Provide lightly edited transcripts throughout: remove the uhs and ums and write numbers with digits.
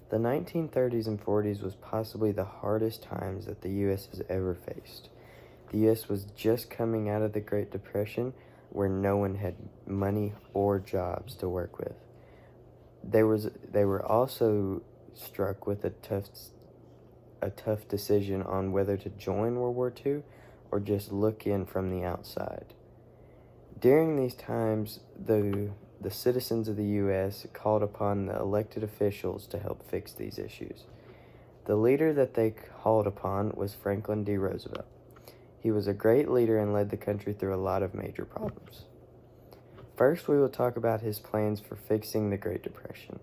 The 1930s and 40s was possibly the hardest times that the U.S. has ever faced. The U.S. was just coming out of the Great Depression, where no one had money or jobs to work with. They were also struck with a tough decision on whether to join World War II or just look in from the outside. During these times, the citizens of the U.S. called upon the elected officials to help fix these issues. The leader that they called upon was Franklin D. Roosevelt. He was a great leader and led the country through a lot of major problems. First, we will talk about his plans for fixing the Great Depression.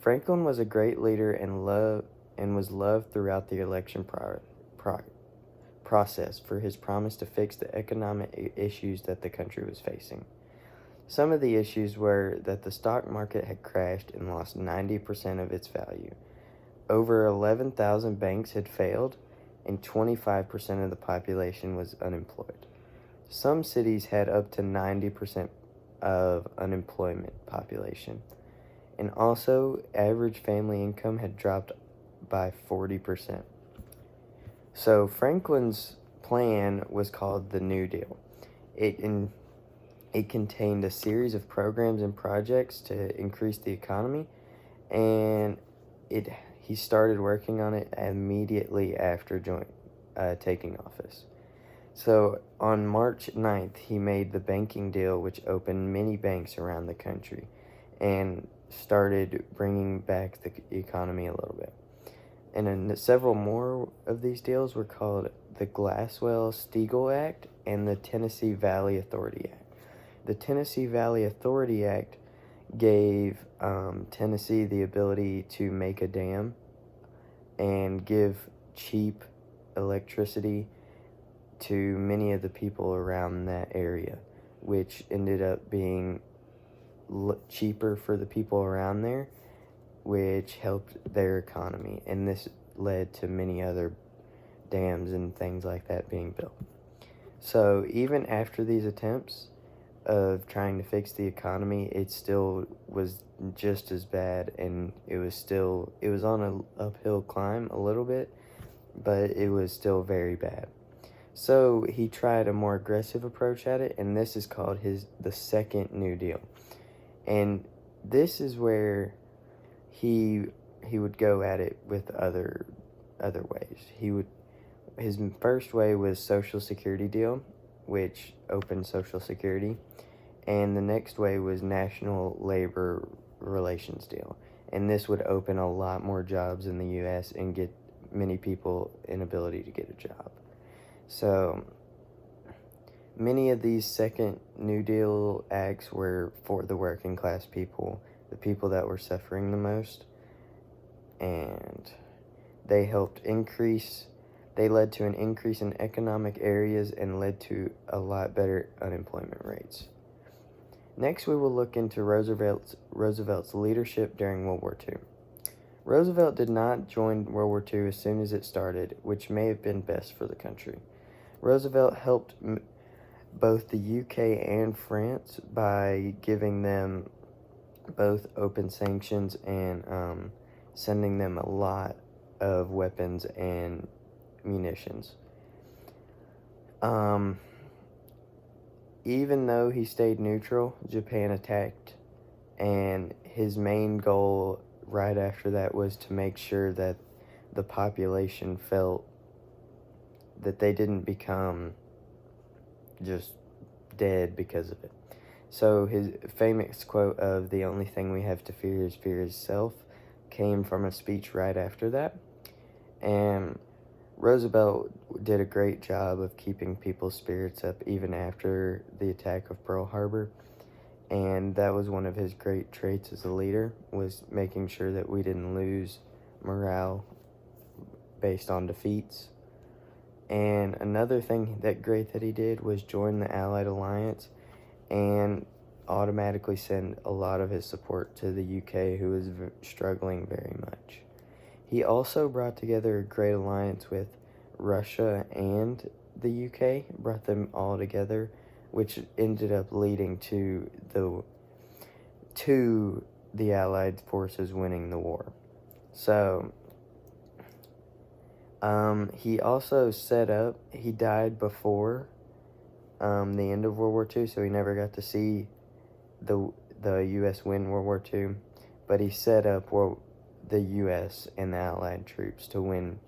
Franklin was a great leader and was loved throughout the election process for his promise to fix the economic issues that the country was facing. Some of the issues were that the stock market had crashed and lost 90% of its value. Over 11,000 banks had failed, and 25% of the population was unemployed. Some cities had up to 90% of unemployment population. And also, average family income had dropped by 40%. So Franklin's plan was called the New Deal. It contained a series of programs and projects to increase the economy, and he started working on it immediately after taking office. So on March 9th, he made the banking deal, which opened many banks around the country and started bringing back the economy a little bit. And then several more of these deals were called the Glassell-Steagall Act and the Tennessee Valley Authority Act. The Tennessee Valley Authority Act gave Tennessee the ability to make a dam and give cheap electricity to many of the people around that area, which ended up being cheaper for the people around there, which helped their economy, and this led to many other dams and things like that being built. So even after these attempts of trying to fix the economy, it still was just as bad, and it was on an uphill climb a little bit, but it was still very bad. So he tried a more aggressive approach at it, and this is called the Second New Deal. And this is where he would go at it with other ways. His first way was Social Security deal, which opened Social Security, and the next way was National Labor Relations deal, and this would open a lot more jobs in the U.S. and get many people an ability to get a job. So many of these Second New Deal acts were for the working class people, the people that were suffering the most, and they led to an increase in economic areas and led to a lot better unemployment rates. Next, we will look into Roosevelt's leadership during World War II. Roosevelt did not join World War II as soon as it started, which may have been best for the country. Roosevelt helped both the UK and France by giving them both open sanctions and sending them a lot of weapons and munitions. Even though he stayed neutral, Japan attacked, and his main goal right after that was to make sure that the population felt that they didn't become just dead because of it. So his famous quote of "the only thing we have to fear is self" came from a speech right after that. And Roosevelt did a great job of keeping people's spirits up even after the attack of Pearl Harbor. And that was one of his great traits as a leader, was making sure that we didn't lose morale based on defeats. And another thing that he did was join the Allied Alliance and automatically send a lot of his support to the UK, who was struggling very much. He also brought together a great alliance with Russia and the UK, brought them all together, which ended up leading to the Allied forces winning the war. So, he also he died before the end of World War II, so he never got to see the U.S. win World War II, but he set up the U.S. and the Allied troops to win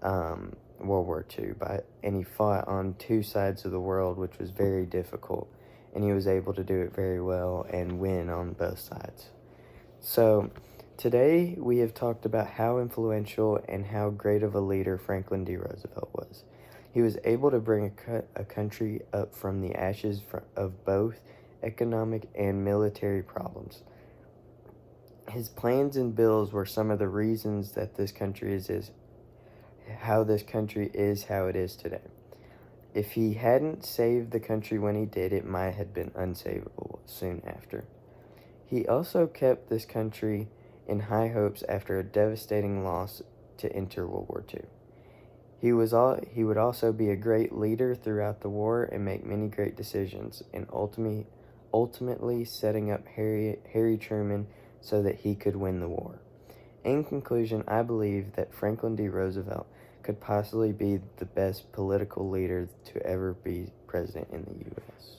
World War II, and he fought on two sides of the world, which was very difficult, and he was able to do it very well and win on both sides. So, today we have talked about how influential and how great of a leader Franklin D. Roosevelt was. He was able to bring a country up from the ashes of both economic and military problems. His plans and bills were some of the reasons that this country is how this country is how it is today. If he hadn't saved the country when he did, it might have been unsavable soon after. He also kept this country in high hopes after a devastating loss to enter World War II. He would also be a great leader throughout the war and make many great decisions, and ultimately setting up Harry Truman so that he could win the war. In conclusion, I believe that Franklin D. Roosevelt could possibly be the best political leader to ever be president in the U.S.